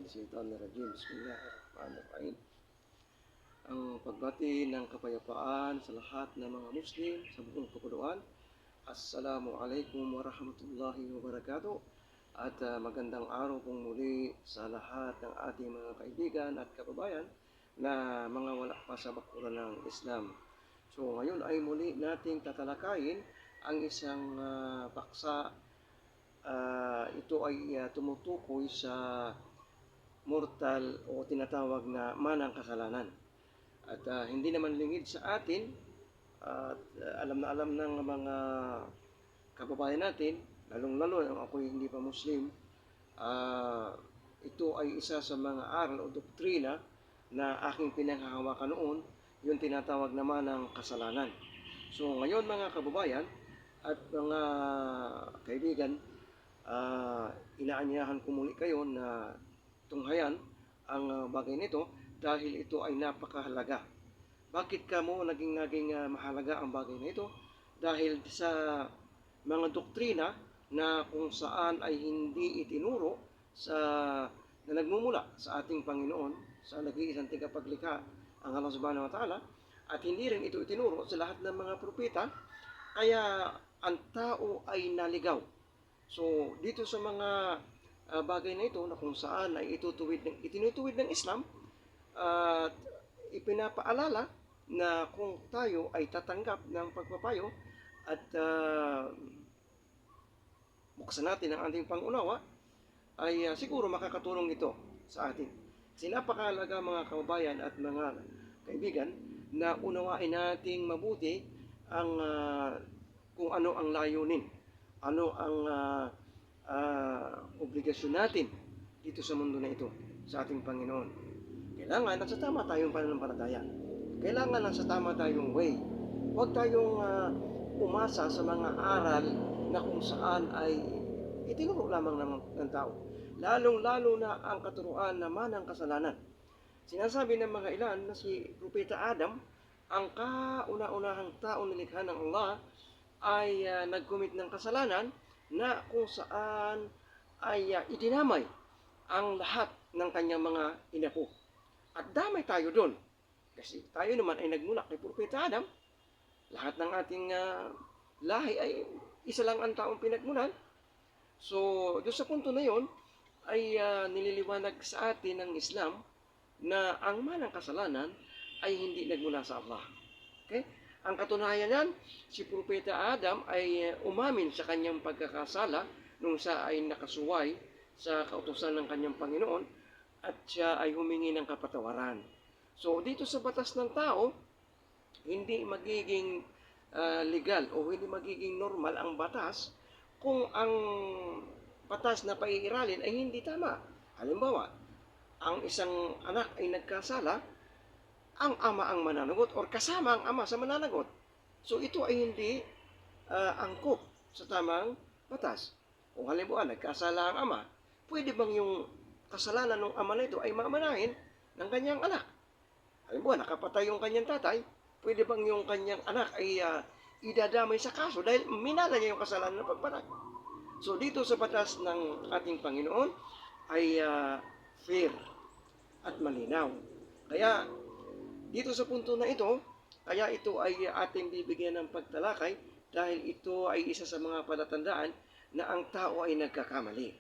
Minasyaitanirrajim. Bismillahirrahmanirrahim. Ang pagbati ng kapayapaan sa lahat ng mga Muslim sa buong kapuluan. Assalamualaikum warahmatullahi wabarakatuh. At magandang araw pong muli sa lahat ng ating mga kaibigan at kababayan na mga wala pa sa bakuran ng Islam. So ngayon ay muli nating tatalakayin ang isang paksa. Ito ay tumutukoy sa mortal o tinatawag na manang kasalanan. At hindi naman lingid sa atin at alam na alam ng mga kababayan natin, lalong-lalo ang ako'y hindi pa Muslim, ito ay isa sa mga aral o doktrina na aking pinanghahawakan noon, yung tinatawag naman ng kasalanan. So ngayon mga kababayan at mga kaibigan, inaanyahan ko muli kayo na tunghayan ang bagay nito dahil ito ay napakahalaga. Bakit kamo naging mahalaga ang bagay na ito? Dahil sa mga doktrina na kung saan ay hindi itinuro na nagmumula sa ating Panginoon, sa nag-iisang tagapaglikha, ang Allah Subhanahu wa Ta'ala, at hindi rin ito itinuro sa lahat ng mga propeta, kaya ang tao ay naligaw. So dito sa mga bagay na ito na kung saan ay itinutuwid ng Islam at ipinapaalala na kung tayo ay tatanggap ng pagpapayo at buksan natin ang ating pangunawa, ay siguro makakatulong ito sa atin. Kasi napakahalaga mga kababayan at mga kaibigan na unawain nating mabuti ang kung ano ang layunin, ano ang obligasyon natin dito sa mundo na ito sa ating Panginoon. Kailangan nasa tama tayong pananampalataya. Kailangan nasa tama tayong way. Huwag tayong umasa sa mga aral na kung saan ay itinuro lamang ng tao. Lalong-lalo na ang katuruan naman ng kasalanan. Sinasabi ng mga ilan na si Propeta Adam, ang kauna-unahang tao nilikha ng Allah, ay nag-commit ng kasalanan na kung saan ay idinamay ang lahat ng kanyang mga inapo. At damay tayo doon. Kasi tayo naman ay nagmula kay Propeta Adam. Lahat ng ating lahi ay isa lang ang taong pinagmulan. So, doon sa punto na yon ay nililiwanag sa atin ng Islam na ang manang kasalanan ay hindi nagmula sa Allah. Okay? Ang katunayan yan, si Propeta Adam ay umamin sa kanyang pagkakasala nung siya ay nakasuway sa kautusan ng kanyang Panginoon at siya ay humingi ng kapatawaran. So dito sa batas ng tao, hindi magiging legal o hindi magiging normal ang batas kung ang batas na paiiralin ay hindi tama. Halimbawa, ang isang anak ay nagkasala, ang ama ang mananagot or kasama ang ama sa mananagot. So ito ay hindi angkop sa tamang batas. Kung halimbawa nagkasala ang ama, pwede bang yung kasalanan ng ama na ito ay mamanahin ng kanyang anak? Halimbawa nakapatay yung kanyang tatay, pwede bang yung kanyang anak ay idadamay sa kaso dahil minana niya yung kasalanan ng pagpatay? So dito sa batas ng ating Panginoon ay fair at malinaw. Kaya dito sa punto na ito, kaya ito ay ating bibigyan ng pagtalakay dahil ito ay isa sa mga palatandaan na ang tao ay nagkakamali.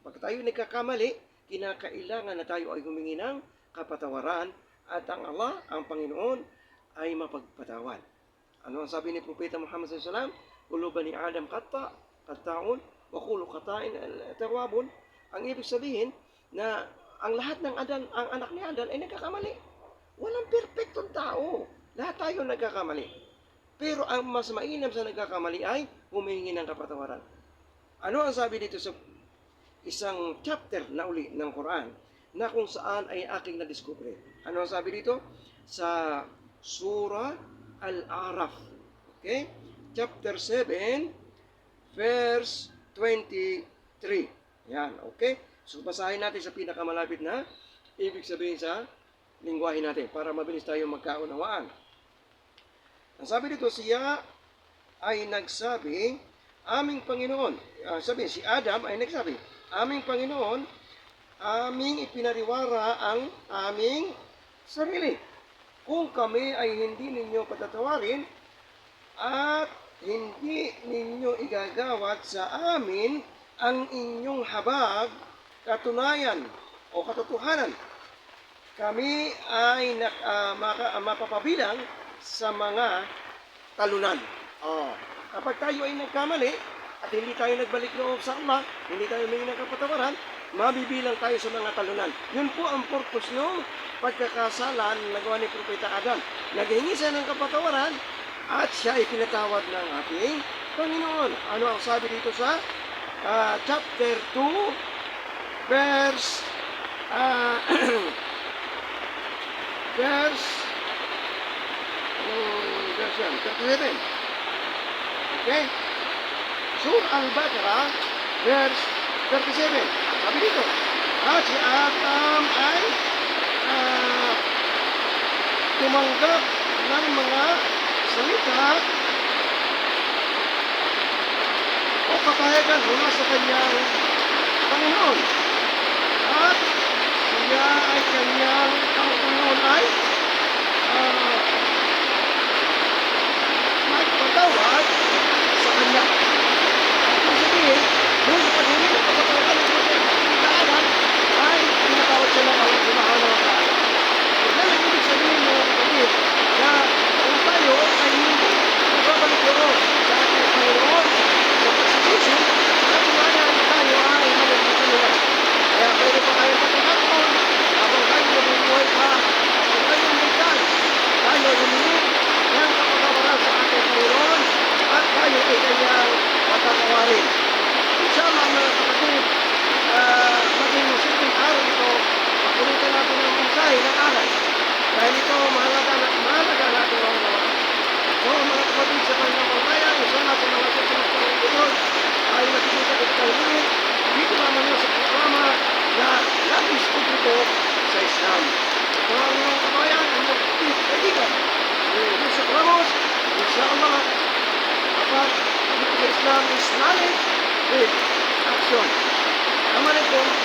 Pag tayo nagkakamali, kinakailangan na tayo ay humingi ng kapatawaran at ang Allah, ang Panginoon, ay mapagpatawad. Ano ang sabi ni Propeta Muhammad SAW? Kullu bani Adam qatta'un wa kullu qata'in tawwabun. Ang ibig sabihin na ang lahat ng ang anak ni Adan ay nagkakamali. Walang perfectong tao. Lahat tayo nagkakamali. Pero ang mas mainam sa nagkakamali ay humingi ng kapatawaran. Ano ang sabi dito sa isang chapter na uli ng Quran na kung saan ay aking nadiskubre? Ano ang sabi dito? Sa Surah Al-A'raf. Okay? Chapter 7, verse 23. Yan, okay? So basahin natin sa pinakamalapit na ibig sabihin sa lingwahe natin para mabilis tayo magkaunawaan. Ang sabi dito, siya ay nagsabi, aming Panginoon, si Adam ay nagsabi, aming Panginoon, aming ipinariwara ang aming sarili. Kung kami ay hindi ninyo patatawarin at hindi ninyo igagawad sa amin ang inyong habag, katunayan o katotohanan, kami ay mapapabilang sa mga talunan. Kapag tayo ay nagkamali at hindi tayo nagbalik loob sa Allah, hindi tayo humingi ng kapatawaran, mabibilang tayo sa mga talunan. Yun po ang purpose ng pagkakasalan na nagawa ni Propeta Adam. Naghingi siya ng kapatawaran at siya ay pinatawad ng ating Panginoon. Ano ang sabi dito sa chapter 2, verse verse 37. Okay? Surah Al-Baqarah, verse 37. Sabi dito, at si Adam ay tumanggap ng mga salita o kapahayagan mula sa kanyang Panginoon. At siya ay kanyang, ang Panginoon ay nagpatawad sa kanya. Ibig sabihin, doon sa paghingi ng kapatawaran ng Adam ay pinatawad siya ng Allah Subhanahu wa Ta'ala. Yan ang ibig sabihin mga kapatid na kung tayo ay hindi nagbabalik loob sa ating Panginoon sa pagsisisi, katunayan tayo ay magiging. Kaya pwede pa tayo pagkakataon habang tayo nabubuhay pa, habang tayo ligtas, tayo humingi ng kapatawaran sa ating Panginoon at tayo ay kanyang patatawarin. Inshallah mga kapatid, maging simpleng araw ito, pagkulitan natin ang mensahe ng aral. Dahil ito mahalaga natin ang mga. So mga kapatid sa pananampalataya, inshallah sa mga susunod na episode ay makikita ko sa ulit dito naman yun sa programa na labis publiko sa Islam. Ito ang mga kabayan, ang mga kapatid, kaibigan. Yusuf Ramos, inshallah, dapat dito sa Islam is knowledge with action. Assalamualaikum.